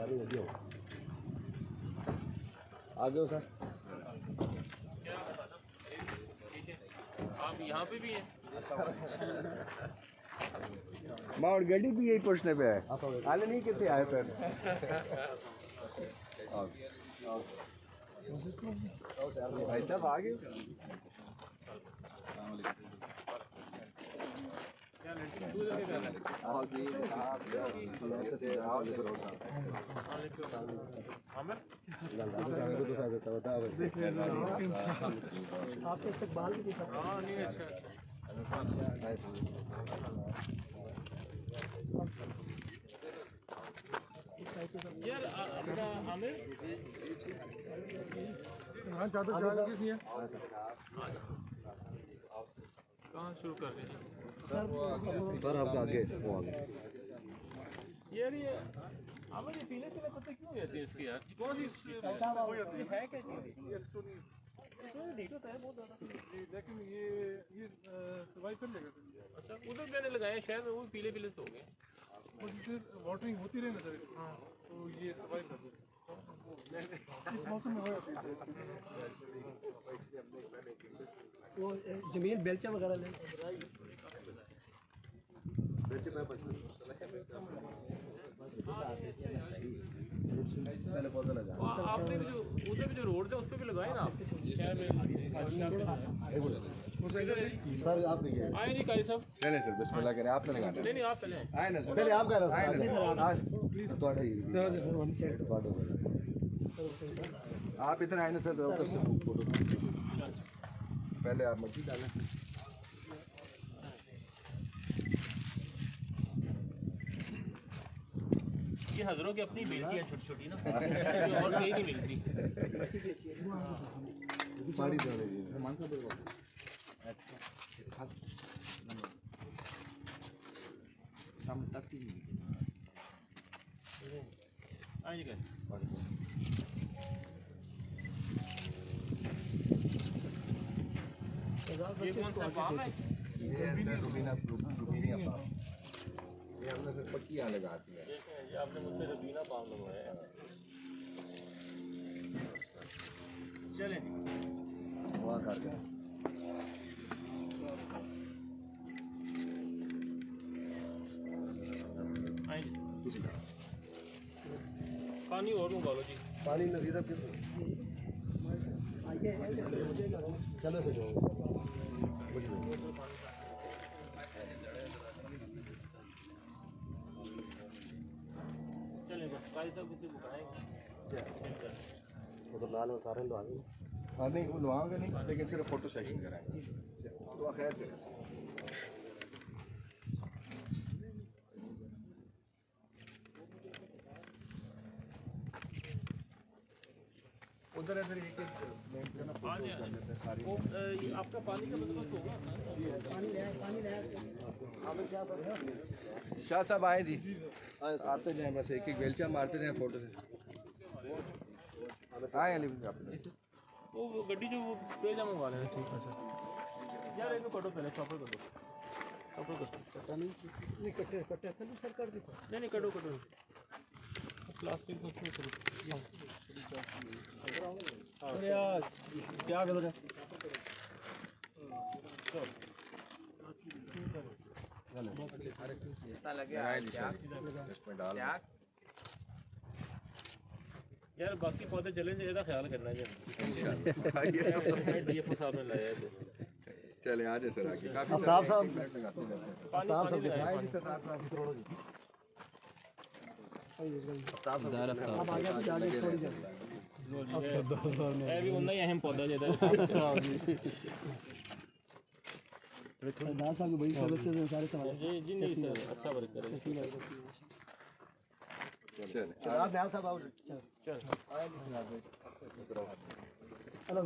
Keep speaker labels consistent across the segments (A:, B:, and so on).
A: आ गए सर।
B: आप यहाँ पे भी हैं?
A: माँ और गड्डी भी यही पूछने पे है, आने नहीं कितने आए फिर। भाई साहब आ गए।
C: आपके इस्तकबाल भी दिखा।
B: हाँ नहीं अच्छा यार अपना आमिर
C: हाँ ज़्यादा चार्ज किस लिए?
B: कहाँ शुरू कर रहे हैं
A: सर आपके आगे वो आगे।
B: यार ये आमिर ये पीले पीले पत्ते क्यों रहते हैं इसके यार? कौन सी है क्या चीज़? हीट होता है बहुत ज़्यादा।
C: लेकिन ये सर्वाइव कर लेगा।
B: अच्छा उधर मैंने लगाया शहर में, वो पीले पीले तो हो गए।
C: और जिससे वाटरिंग होती रहे ना सर, हाँ तो ये सर्वाइव कर लेगा। इस मौसम में हो जाती है। वो जमील बेलचा वगैरह ले
A: पहले पौधा लगा।
B: आपने भी जो उधर भी जो रोड था उस पर भी लगाए ना आप शहर में?
A: सर आप देखिए।
B: आए नहीं काई साहब?
A: नहीं सर बिस्मिल्लाह करें, आपने लगाना।
B: नहीं नहीं आप पहले आए।
A: आए ना सर, पहले आप कह रहे आप इधर आए ना सर, उधर से फोटो पहले आप मस्जिद डालें।
B: ये हजरों की अपनी बेलची है छोटी छोटी ना, और कहीं नहीं मिलती।
A: साड़ी दे रही है मान साहब। शाम तक ही
B: आए नहीं ये कौन सा पाम है?
A: ये रुबीना पाम। ये हमने फिर पक्की यहाँ लगाती है।
B: ये आपने मुझसे रबीना पाम लगवाया है। चलें
A: वहाँ कर गया।
B: पानी और मंगा लो जी।
A: पानी नजीर किस चलो से जो
B: चलें बस काई साहब किसी बुलाएंगे।
A: वो तो लाल सारे लोग आ गए। हाँ नहीं वो लुआएंगे नहीं, लेकिन सिर्फ फोटो सेशन कराएंगे। तो खैर करें उधर इधर एक
B: आपका पानी का बंदोबस्त होगा?
A: शाह साहब आए जी, आते जाए बस एक एक बेलचा मारते जाए फोटो से। आए अली
B: वो गड्डी जो वो पेज मंगवा लेना। ठीक है सर। यार एक कटो पहले चॉपर कटो। चॉपर कटो।
C: पता नहीं कटे कटे थे ना सरकार की।
B: नहीं कटो कटो प्लास्टिक को क्यों करो?
C: अरे यार क्या कर रहे हैं?
B: यार बाकी पौधे चलें ज़्यादा ख्याल करना है। डीएफओ साहब ने लाया है।
A: चले आ जाए सर आगे। काफी
C: आफ्ताब साहब अब आगे भी आगे थोड़ी जगह
B: है भी उतना ही अहम पौधा ज्यादा
C: सरदार साहब की बड़ी सर्विसेज हैं सारे समाज।
B: जी जी नहीं सर अच्छा वर्क कर रहे हैं।
A: चल साहब आओ।
C: चलो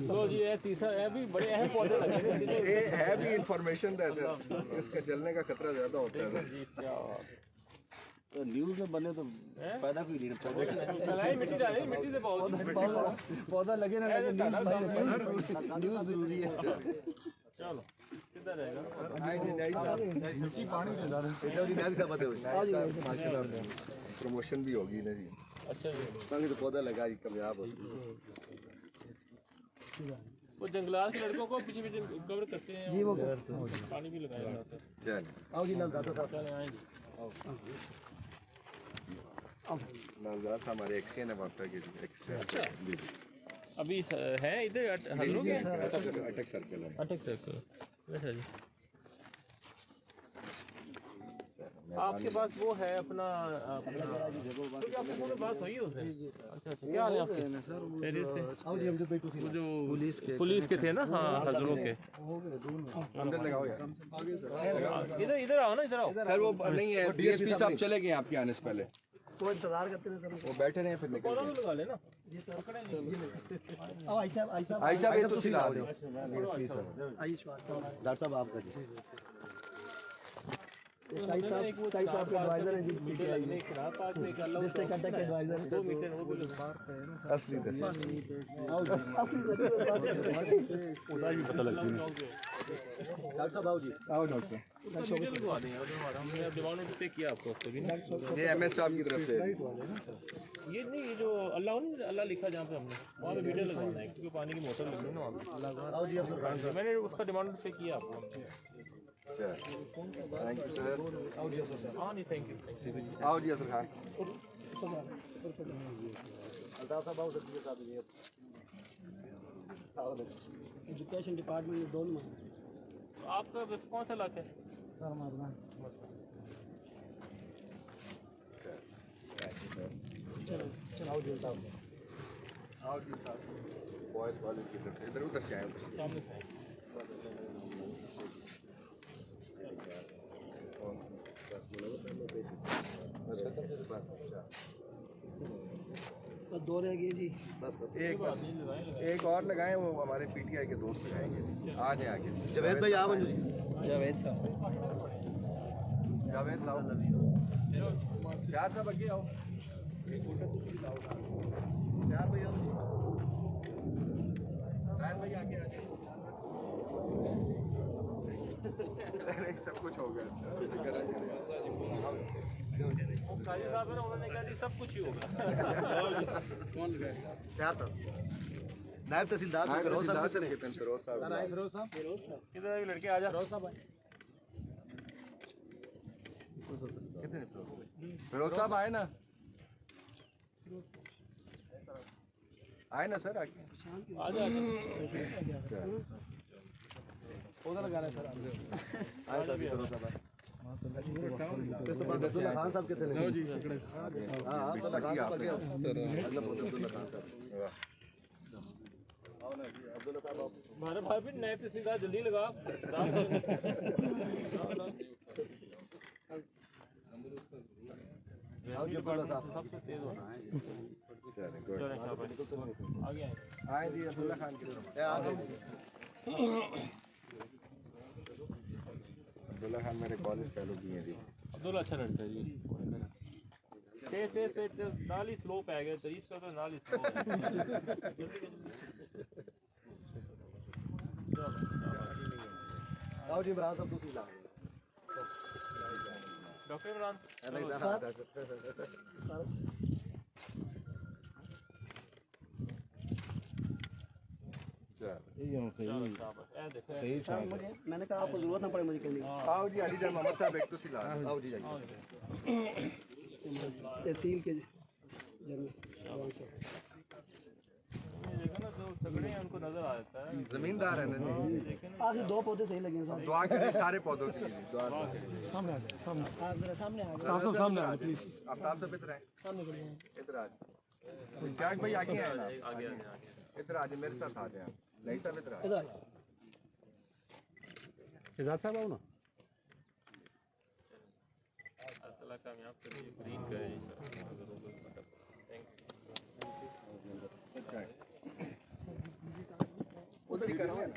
B: तो जी ये तीसरा है भी बड़े अहम पौधे लगे हैं।
A: ये है भी इंफॉर्मेशन है सर, इसका जलने का खतरा ज्यादा होता है।
B: जी क्या
C: तो न्यूज़ में बने तो पैदा भी नहीं
B: लगाई मिट्टी डाली मिट्टी से
C: पौधा लगे ना लगे न्यूज़ जरूरी है।
B: चलो सीधा रहेगा।
C: मिट्टी पानी दे रहा है
A: प्रमोशन भी होगी ना जी।
B: अच्छा जी,
A: तो पौधा लगा जी कामयाब होगी।
B: वो जंगलात के लड़कों को पीछे पीछे कवर करते हैं जी, वो पानी भी लगाया जाता है।
A: चल
B: आओ जी नलदाता साहब, चले आए जी।
A: नलदाता हमारे एक्शन है वहाँ पे जी।
B: अच्छा अभी है इधर हजरों के
A: अटक सर्कल है।
B: अटक सर्कल। अच्छा जी, आपके पास वो है अपना क्योंकि आपकी फोन में बात हुई है उससे। अच्छा अच्छा, क्या हाल है आपके? खैरियत से? वो जो पुलिस के थे ना, हाँ हजरों के।
A: अंदर लगाओ यार।
B: इधर इधर आओ ना, इधर आओ।
A: सर वो नहीं है, डीएसपी साहब चले गए आपके आने से पहले।
C: वो इंतजार करते हैं सर,
A: वो बैठे रहे फिर निकल
B: पौधा भी लगा लेना।
C: आओ आई साहब
A: आयशा भाई तो सिला दो।
C: डॉक्टर साहब आपका जी काई साहब के एडवाइजर हैं जी, डिस्ट्रिक्ट कंटेक्ट एडवाइजर
B: 2 मीटर वो बोलो।
A: असली
C: आओ
A: उधर भी पता लगती है।
C: डॉक्टर साहब आओ जी,
A: आओ डॉक्टर।
B: मीटर लगवा देंगे हमने डिमांड पे किया आपको उसको भी ना।
A: ये एमएस साहब की तरफ से
B: ये नहीं, ये जो अल्लाह लिखा जहाँ पे हमने वहाँ पे मीटर लगवाना है, क्योंकि पानी की मोटर लगी है ना वहाँ पे।
C: आओ जी आप सब
B: मैंने उसका डिमांड पे किया आपको।
A: अच्छा थैंक यू सर।
C: आओ जी आप सब
B: हाँ नहीं, थैंक यू।
A: आओ जी अफसर खान।
C: अल्ताफ साहब आओ सबके साथ ये एजुकेशन डिपार्टमेंट में दोनों में
B: आपका बस कौन सा इलाका है?
C: सर मारना चलो चलो आओ जी साहब,
A: आओ जी साहब। बॉयज कॉलेज की तरफ से इधर उधर से आए हो।
B: सामने से।
C: बस दो रह गए जी, बस
A: एक और लगाए, वो हमारे पीटीआई के दोस्त लगाएंगे। आ जाए आगे।
C: जावेद भाई आप जी, जावेद साहब,
A: जावेद लाओ। चार साहब आगे आओ। एक उल्टा तुम भी लाओ। चार भाई आओ। रायन भाई आगे आ जाओ। नहीं सब कुछ हो गया।
B: काजी साहब है ना, उन्होंने कहा कि सब कुछ ही होगा।
C: कौन लगाए? शाह साहब, नायब तहसीलदार फिरोज साहब किधर है?
A: फिरोज साहब
C: फिरोज साहब
B: किधर है लड़के? आ जा।
C: फिरोज साहब
A: कितने फिरोज साहब आए ना, आए ना सर आगे।
B: आ जा।
C: पौधा लगाना है सर।
A: आए सर फिरोज साहब।
C: फिर तो बाद अब्दुल्ला खान साहब कितने हैं? जी हां अब्दुल्ला खान साहब आगे अब्दुल्ला खान साहब आओ ना जी, अब्दुल्ला साहब आओ।
B: हमारे भाई भी नए पे सीधा जल्दी लगा।
C: आओ जी अब्दुल्ला साहब,
B: सबसे तेज होना है।
A: चलो गुड।
B: आगे आए।
A: आए जी अब्दुल्ला खान की तरफ। अब्दुल्ला खान मेरे कॉलेज फेलो भी हैं जी।
B: अब्दुल्ला अच्छा लड़का है जी। तेज नाल ही स्लो पै गया, तरीफ का तो नाल ही स्लो।
C: आओ जी इमरान साहब दूसरी लाओ।
B: डॉक्टर इमरान
C: मुझे मैंने कहा आपको जरूरत ना पड़े मुझे कहने की।
A: आओ जी अली जान मोहम्मद साहब एक तो सिला। आओ जी जाइए।
C: तहसील के जनरल साहब
B: देखो ना, जो तगड़े हैं उनको नजर आ जाता है।
A: जमींदार है ना जी।
C: आज दो पौधे सही लगे हैं साहब।
A: दुआ के लिए सारे पौधों की दुआ।
C: सामने आ जाए, सामने आप जरा सामने आ जाए।
A: साहब सामने आ प्लीज। आप साहब से इधर आए।
C: सामने चलिए।
A: इधर आ जाए। क्या भाई आगे आए ना।
B: आगे
A: इधर आ जाए, मेरे साथ आ जाए। नहीं साहब इधर आ
C: इधर आ जाओ।
A: इजाज़ साहब आओ ना।
B: अल्लाह कामयाब करिए, ग्रीन करे
A: उधर ही कर रहे हैं ना,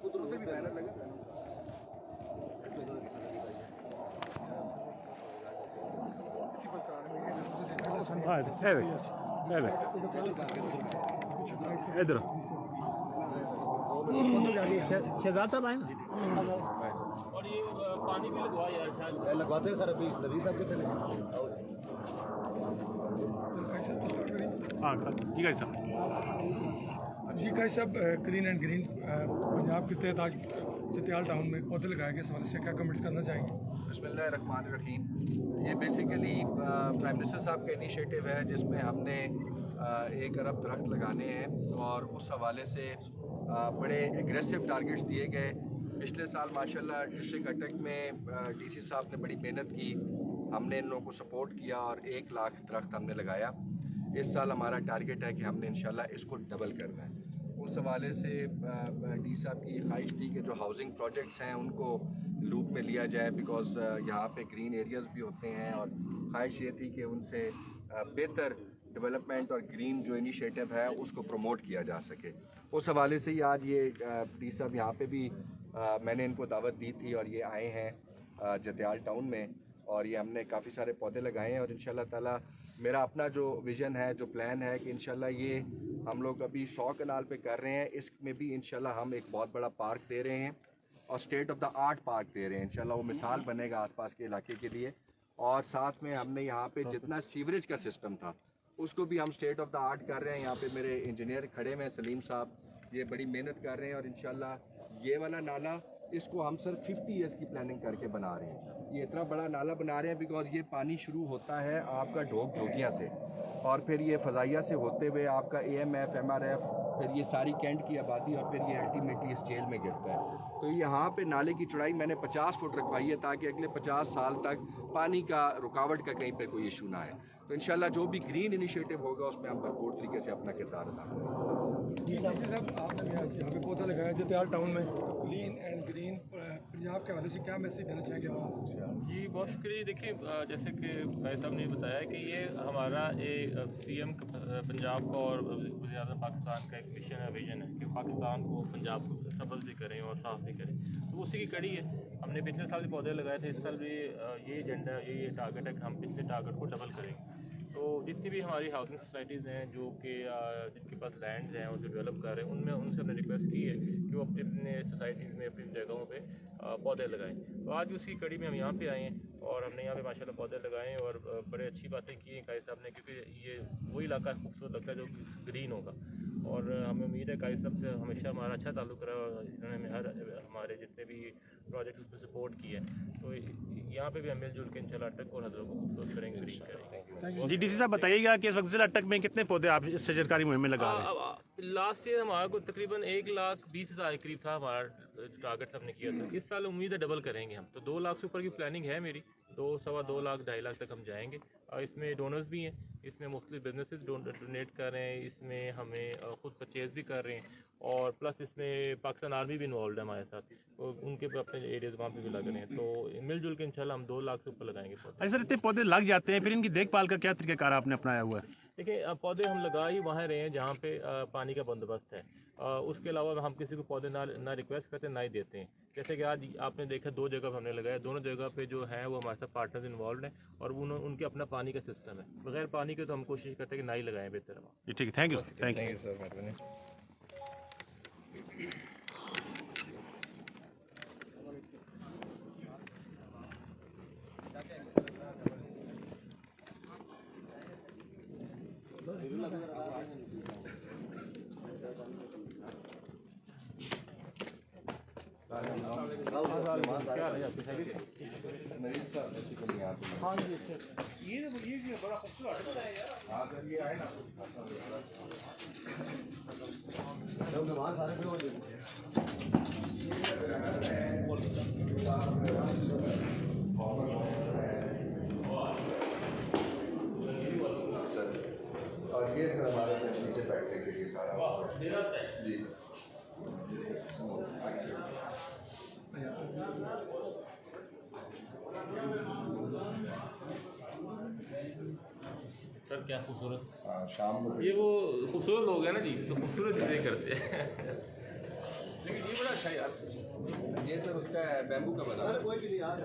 A: उधर भी बैनर लगा।
D: Evet. Evet. Edra.
B: शहजाद साहब आए ना। और ये पानी भी लगवा यार शायद
C: लगवाते हैं सर, अभी नबी साहब के थे
D: जी गाइस साहब, जी गाइस साहब, क्लीन एंड ग्रीन पंजाब के तहत आज जतियाल टाउन में पौधे लगाए गए, इस हवाले से क्या कमेंट्स करना चाहेंगे?
A: बिस्मिल्लाहिर्रहमानिर्रहीम। ये बेसिकली प्राइम मिनिस्टर साहब का इनिशिएटिव है जिसमें हमने 1 अरब दरख्त लगाने हैं और उस हवाले से बड़े एग्रेसिव टारगेट्स दिए गए। पिछले साल माशाल्लाह डिस्ट्रिक्ट अटक में डीसी साहब ने बड़ी मेहनत की, हमने इन लोगों को सपोर्ट किया और 1 लाख दरख्त हमने लगाया। इस साल हमारा टारगेट है कि हमने इंशाल्लाह इसको डबल करना है। उस हवाले से डी साहब की ख्वाहिश थी कि जो हाउसिंग प्रोजेक्ट्स हैं उनको लूप में लिया जाए, बिकॉज़ यहाँ पे ग्रीन एरियाज़ भी होते हैं और ख्वाहिश ये थी कि उनसे बेहतर डेवलपमेंट और ग्रीन जो इनिशिएटिव है उसको प्रमोट किया जा सके। उस हवाले से ही आज ये डी साहब यहाँ पे भी मैंने इनको दावत दी थी और ये आए हैं जतियाल टाउन में और ये हमने काफ़ी सारे पौधे लगाए हैं और इंशाल्लाह ताला मेरा अपना जो विज़न है, जो प्लान है कि इंशाल्लाह ये हम लोग अभी 100 कनाल पे कर रहे हैं, इसमें भी इंशाल्लाह हम एक बहुत बड़ा पार्क दे रहे हैं और state of the art park दे रहे हैं। इंशाल्लाह वो मिसाल बनेगा आसपास के इलाके के लिए। और साथ में हमने यहाँ पे जितना सीवरेज का सिस्टम था उसको भी हम स्टेट ऑफ द आर्ट कर रहे हैं। यहाँ पे मेरे इंजीनियर खड़े हुए हैं सलीम साहब, ये बड़ी मेहनत कर रहे हैं और इंशाल्लाह ये वाला नाला इसको हम सर 50 ईयर्स की प्लानिंग करके बना रहे हैं। ये इतना बड़ा नाला बना रहे हैं बिकॉज ये पानी शुरू होता है आपका ढोक जोगिया से और फिर ये फ़ज़ाइया से होते हुए आपका AMF MRF, फिर ये सारी कैंट की आबादी और फिर ये अल्टीमेटली इस जेल में गिरता है। तो यहाँ पे नाले की चौड़ाई मैंने 50 फुट रखवाई है ताकि अगले 50 साल तक पानी का रुकावट का कहीं पे कोई इशू ना है। तो इंशाल्लाह जो भी ग्रीन इनिशिएटिव होगा उसमें हम भरपूर तरीके से अपना किरदार अदा करेंगे।
D: जी साहब, आपने यहाँ पे पौधा लगाया जतियाल टाउन में, क्लीन एंड ग्रीन पंजाब के हवाले से क्या मैसेज देना चाहेंगे आप?
B: जी बहुत शुक्रिया। देखिए जैसे कि भाई साहब ने बताया कि ये हमारा एक CM पंजाब का और वज़ीर आज़म पाकिस्तान का एक मिशन है, विजन है कि पाकिस्तान को पंजाब को सबज भी करें और साफ़ भी करें। तो उसी की कड़ी है। हमने पिछले साल भी पौधे लगाए थे, इस साल भी ये एजेंडा, ये टारगेट है कि हम पिछले टारगेट को डबल करेंगे। तो जितनी भी हमारी हाउसिंग सोसाइटीज़ हैं जो कि जिनके पास लैंड्स हैं और जो डेवलप कर रहे हैं, उनमें उनसे हमने रिक्वेस्ट की है कि वो अपने अपने सोसाइटीज़ में अपनी जगहों पे पौधे लगाएं। तो आज उसी कड़ी में हम यहाँ पे आए हैं और हमने यहाँ पे माशाल्लाह पौधे लगाए और बड़े अच्छी बातें की हैं कायद साहब ने, क्योंकि ये वही इलाका खूबसूरत लगता है जो ग्रीन होगा। और हमें उम्मीद है कायद साहब से हमेशा हमारा अच्छा ताल्लुक रहा और इन्होंने हर हमारे जितने भी प्रोजेक्ट उसमें सपोर्ट किया है। तो यहाँ पे भी हम मिलजुल के इंशाल्लाह अटक और हज़रों को खूबसूरत करेंगे, ग्रीन करेंगे।
D: जी डीसी साहब बताइएगा कि इस वक्त ज़िला अटक में कितने पौधे आप इस शजरकारी मुहिम में लगा रहे हैं?
B: लास्ट ईयर हमारा को तकरीबन 1,20,000 के करीब था हमारा टारगेट हमने किया था। इस साल उम्मीद है डबल करेंगे हम। तो 2 लाख से ऊपर की प्लानिंग है मेरी, 2, सवा 2 लाख, 2.5 लाख तक हम जाएंगे। और इसमें डोनर्स भी हैं, इसमें मुख्तलिफ बिजनेसेस डोनेट कर रहे हैं, इसमें हमें खुद परचेज भी कर रहे हैं और प्लस इसमें पाकिस्तान आर्मी भी इन्वॉल्व है हमारे साथ, तो उनके अपने एरियाज वहाँ पे भी लग रहे हैं। तो मिलजुल के इंशाल्लाह हम 2 लाख से ऊपर लगाएंगे पौधे।
D: सर इतने पौधे लग जाते हैं, फिर इनकी देखभाल का क्या तरीकाकार आपने अपनाया हुआ है?
B: देखिए पौधे हम लगा ही वहाँ रहे हैं जहाँ पे पानी का बंदोबस्त है। उसके अलावा हम किसी को पौधे ना रिक्वेस्ट करते ना ही देते हैं। जैसे कि आज आपने देखा 2 जगह पर हमने लगाया, दोनों जगह पे जो है वो हमारे साथ पार्टनर्स इन्वॉल्व हैं और उनके अपना पानी का सिस्टम है। बगैर पानी के तो हम कोशिश करते हैं कि ना ही लगाएं, बेहतर है।
D: ठीक है, थैंक यू
A: सर।
B: हाँ जी, ये बड़ा खूबसूरत है यार।
A: हाँ सर, ये आए ना और ये सर हमारे नीचे बैठने के लिए सारा जी
B: सर क्या खूबसूरत,
A: शाम को
B: ये वो खूबसूरत लोग हैं ना जी, तो खूबसूरत चीज़ें करते हैं। लेकिन ये बड़ा अच्छा है यार।
A: ये सर उसका बैम्बू का बना है।
C: कोई भी नहीं यार।